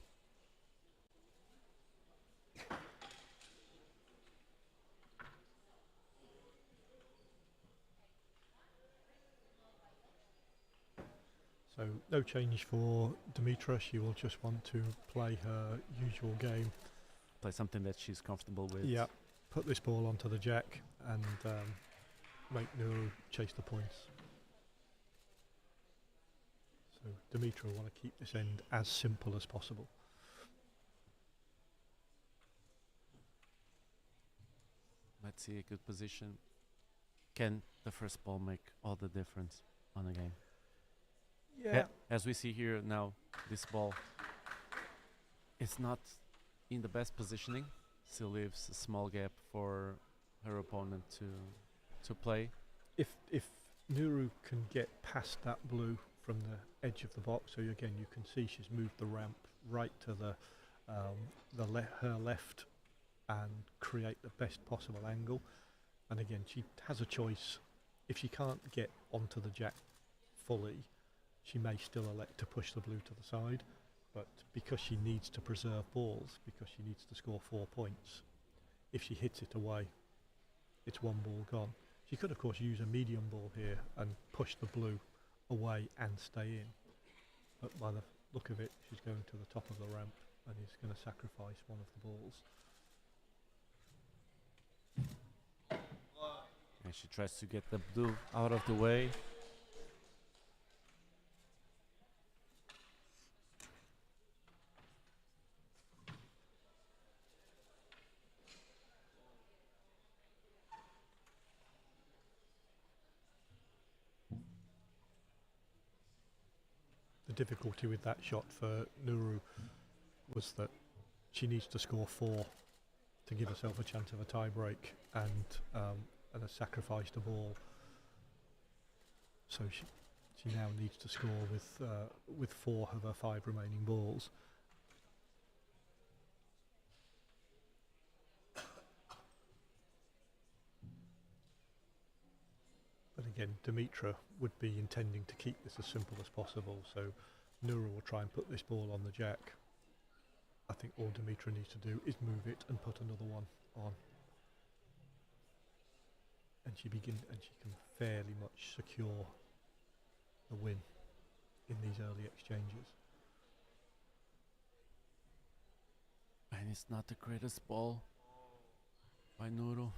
S2: So no change for Dimitra. She will just want to play her usual game.
S3: Play something that she's comfortable with.
S2: Yeah, put this ball onto the jack and make Nuru chase the points. So Dimitra want to keep this end as simple as possible.
S3: Let's see a good position. Can the first ball make all the difference on the game?
S2: Yeah.
S3: As we see here now, this ball, it's not in the best positioning. Still leaves a small gap for her opponent to play.
S2: If Nuru can get past that blue from the edge of the box, so again you can see she's moved the ramp right to her left and create the best possible angle. And again, she has a choice. If she can't get onto the jack fully, she may still elect to push the blue to the side, but because she needs to preserve balls, because she needs to score 4 points, if she hits it away, it's 1 ball gone. She could, of course, use a medium ball here and push the blue away and stay in, but by the look of it, she's going to the top of the ramp and is going to sacrifice one of the balls.
S3: And she tries to get the blue out of the way.
S2: The difficulty with that shot for Nuru was that she needs to score 4 to give herself a chance of a tie break, and has sacrificed a ball. So she now needs to score with 4 of her 5 remaining balls. But again, Dimitra would be intending to keep this as simple as possible, so Nuru will try and put this ball on the jack. I think all Dimitra needs to do is move it and put another one on. And she can fairly much secure the win in these early exchanges.
S3: And it's not the greatest ball by Nuru.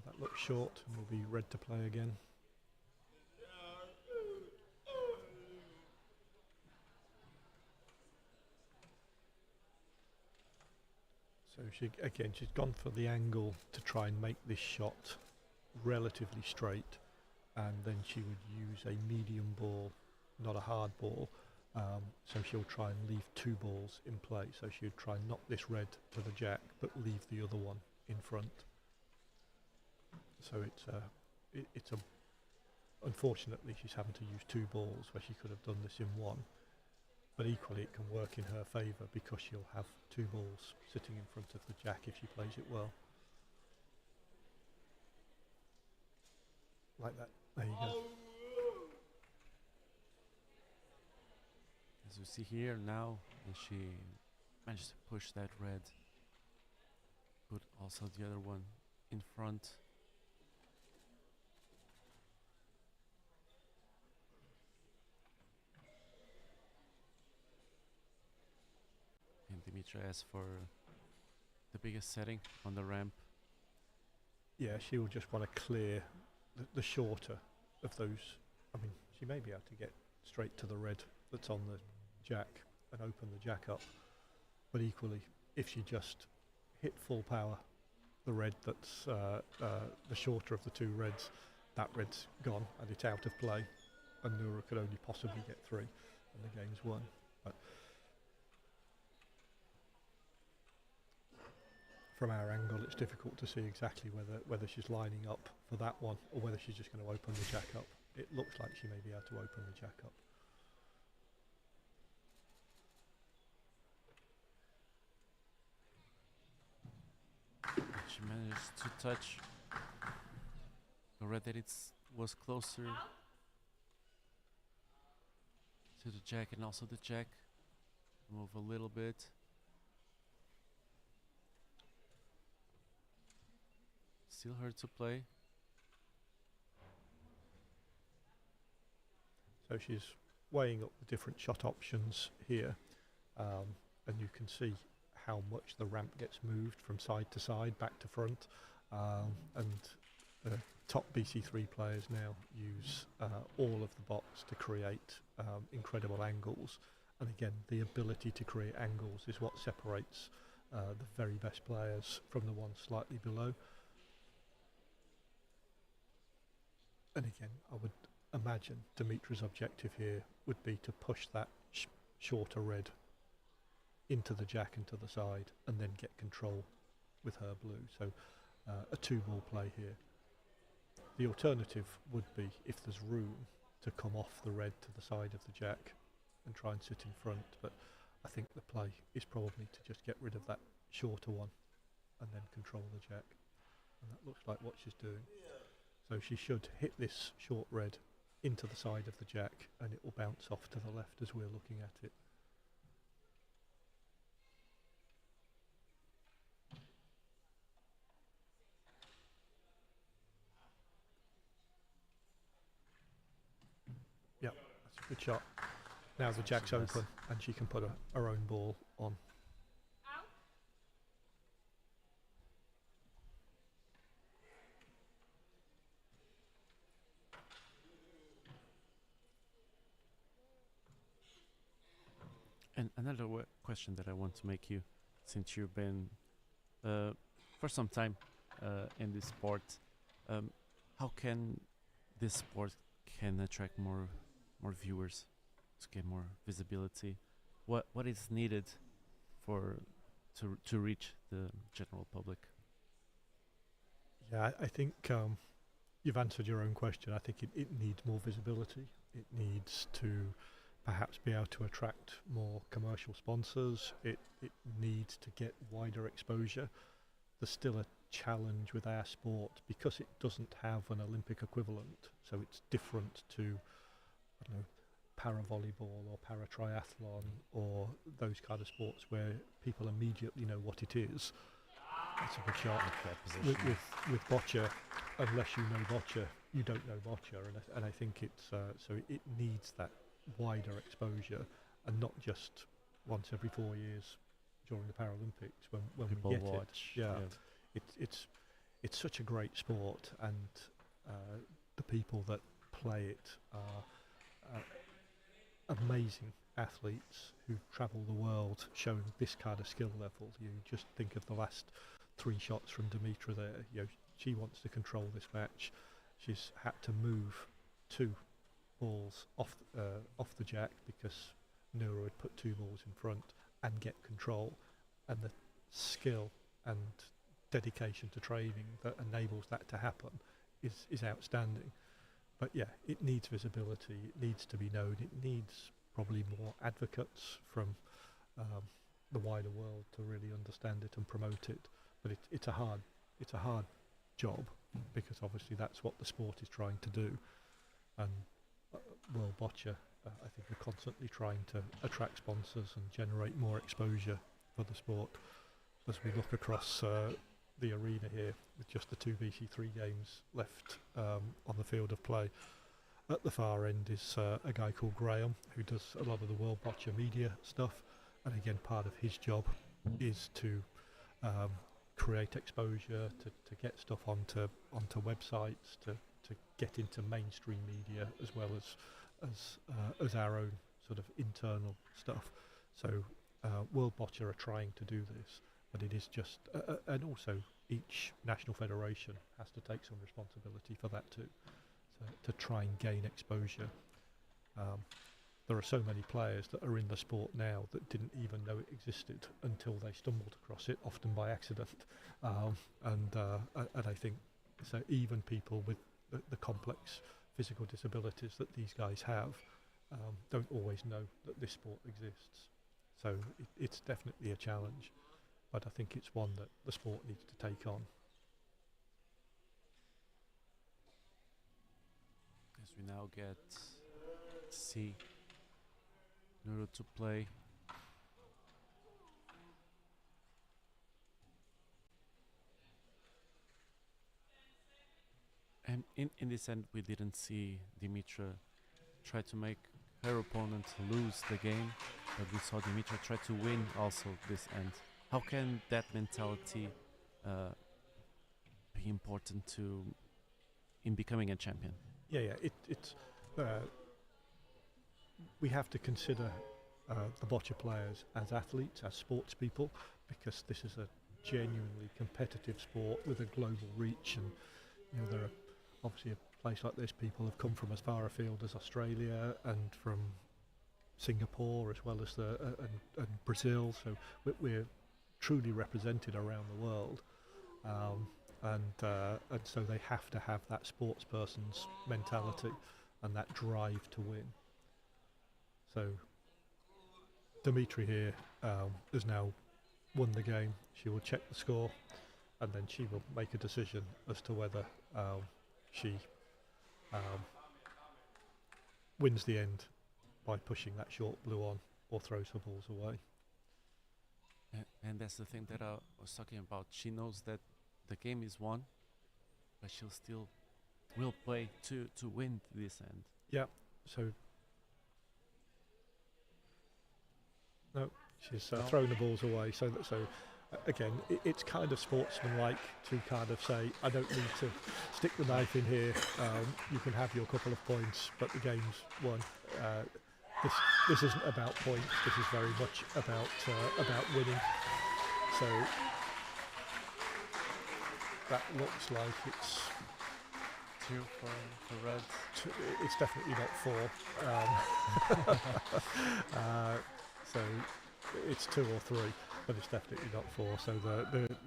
S2: That looks short and will be red to play again. So she's gone for the angle to try and make this shot relatively straight, and then she would use a medium ball, not a hard ball. So she'll try and leave 2 balls in play. So she would try and knock this red to the jack, but leave the other one in front. So it's a unfortunately, she's having to use 2 balls where she could have done this in 1. But equally, it can work in her favour because she'll have 2 balls sitting in front of the jack if she plays it well. Like that. There you go.
S3: As you see here now, and she managed to push that red. Put also the other one in front. And Dimitra asks for the biggest setting on the ramp.
S2: Yeah, she will just want to clear the shorter of those. I mean, she may be able to get straight to the red that's on the jack and open the jack up. But equally, if she just hit full power, the red that's the shorter of the 2 reds, that red's gone and it's out of play. And Nuru could only possibly get 3 and the game's won. But from our angle, it's difficult to see exactly whether she's lining up for that one or whether she's just going to open the jack up. It looks like she may be able to open the jack up.
S3: She managed to touch the red that was closer to the jack, and also the jack move a little bit. Still hard to play.
S2: So she's weighing up the different shot options here, and you can see how much the ramp gets moved from side to side, back to front, and the top BC3 players now use all of the box to create incredible angles. And again, the ability to create angles is what separates the very best players from the ones slightly below. And again, I would imagine Dimitra's objective here would be to push that shorter red into the jack and to the side, and then get control with her blue. So a 2-ball play here. The alternative would be, if there's room, to come off the red to the side of the jack and try and sit in front. But I think the play is probably to just get rid of that shorter one and then control the jack. And that looks like what she's doing. So she should hit this short red into the side of the jack, and it will bounce off to the left as we're looking at it. Yep, that's a good shot. Now the jack's open and she can put her own ball on.
S3: And another question that I want to make you, since you've been for some time in this sport, how can this sport can attract more viewers, to get more visibility? What is needed for to reach the general public?
S2: Yeah, I think you've answered your own question. I think it needs more visibility. It needs to perhaps be able to attract more commercial sponsors. It needs to get wider exposure. There's still a challenge with our sport because it doesn't have an Olympic equivalent, so it's different to, I don't know, para-volleyball or para-triathlon or those kind of sports where people immediately know what it is. That's a good shot. With bocce, unless you know bocce, you don't know bocce, and I think it's so it needs that wider exposure, and not just once every 4 years during the Paralympics when
S3: people
S2: we get
S3: watch.
S2: it. Yeah. It's such a great sport, and the people that play it are amazing athletes who travel the world showing this kind of skill level. You just think of the last 3 shots from Dimitra there. You know, she wants to control this match. She's had to move 2 balls off the jack because Nuru had put 2 balls in front, and get control, and the skill and dedication to training that enables that to happen is outstanding. but yeah, it needs visibility. It needs to be known. It needs probably more advocates from the wider world to really understand it and promote it. But it's a hard job, because obviously that's what the sport is trying to do. And World Boccia, I think, are constantly trying to attract sponsors and generate more exposure for the sport. As we look across the arena here, with just the 2 BC3 games left on the field of play, at the far end is a guy called Graham, who does a lot of the World Boccia media stuff. And again, part of his job is to create exposure, to get stuff onto websites, to get into mainstream media, as well as our own sort of internal stuff. So World Boccia are trying to do this, but it is just, and also each national federation has to take some responsibility for that too, so to try and gain exposure. There are so many players that are in the sport now that didn't even know it existed until they stumbled across it, often by accident. And I think so even people with the complex physical disabilities that these guys have don't always know that this sport exists. So it's definitely a challenge, but I think it's one that the sport needs to take on.
S3: As we now get to see Nuru to play. And in this end, we didn't see Dimitra try to make her opponent lose the game, but we saw Dimitra try to win also this end. How can that mentality be important in becoming a champion?
S2: Yeah, it's we have to consider the boccia players as athletes, as sports people, because this is a genuinely competitive sport with a global reach. And there are obviously a place like this, people have come from as far afield as Australia and from Singapore, as well as and Brazil. So we're truly represented around the world, and so they have to have that sports person's mentality and that drive to win. So Dimitra here has now won the game. She will check the score, and then she will make a decision as to whether she wins the end by pushing that short blue on or throws her balls away.
S3: And that's the thing that I was talking about. She knows that the game is won, but she'll still will play to win this end.
S2: Yeah, so no, she's thrown the balls away. So again, it's kind of sportsmanlike to kind of say, I don't need to stick the knife in here. You can have your couple of points, but the game's won. This isn't about points. This is very much about winning. So that looks like it's
S3: 2 for red.
S2: It's definitely not 4. So it's 2 or 3, but it's definitely not 4. So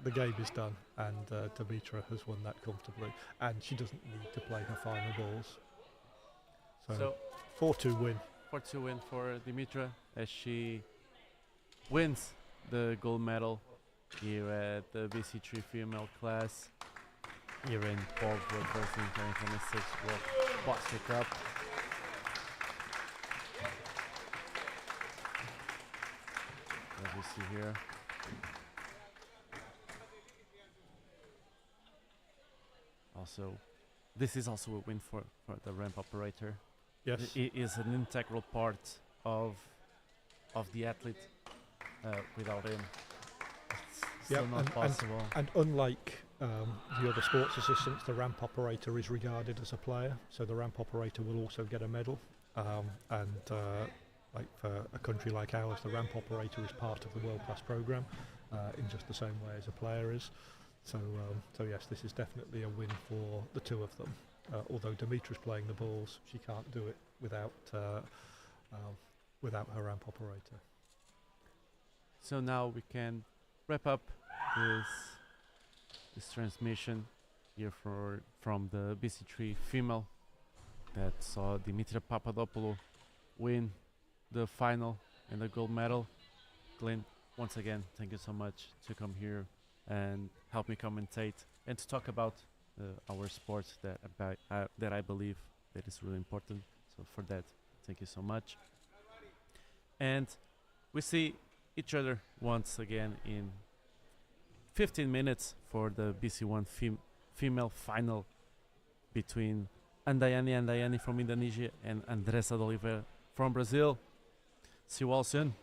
S2: the game is done, and Dimitra has won that comfortably, and she doesn't need to play her final balls. So 4-2 win.
S3: 4-2 win for Dimitra, as she wins the gold medal here at the BC3 female class here in Portsmouth Wrestling 2026 World Boccia Cup. As we see here, also this is also a win for the ramp operator.
S2: Yes,
S3: it is an integral part of the athlete. Without him, it's still not possible.
S2: And unlike the other sports assistants, the ramp operator is regarded as a player, so the ramp operator will also get a medal. Like for a country like ours, the ramp operator is part of the world-class program in just the same way as a player is. So yes, this is definitely a win for the two of them. Although Dimitra's playing the balls, she can't do it without her ramp operator.
S3: So now we can wrap up this transmission here from the BC3 female that saw Dimitra Papadopoulou win the final and the gold medal. Glenn, once again, thank you so much to come here and help me commentate and to talk about our sport that I believe that is really important. So for that, thank you so much. And we see each other once again in 15 minutes for the BC1 female final between Andayani from Indonesia and Andressa de Oliveira from Brazil. See you all soon.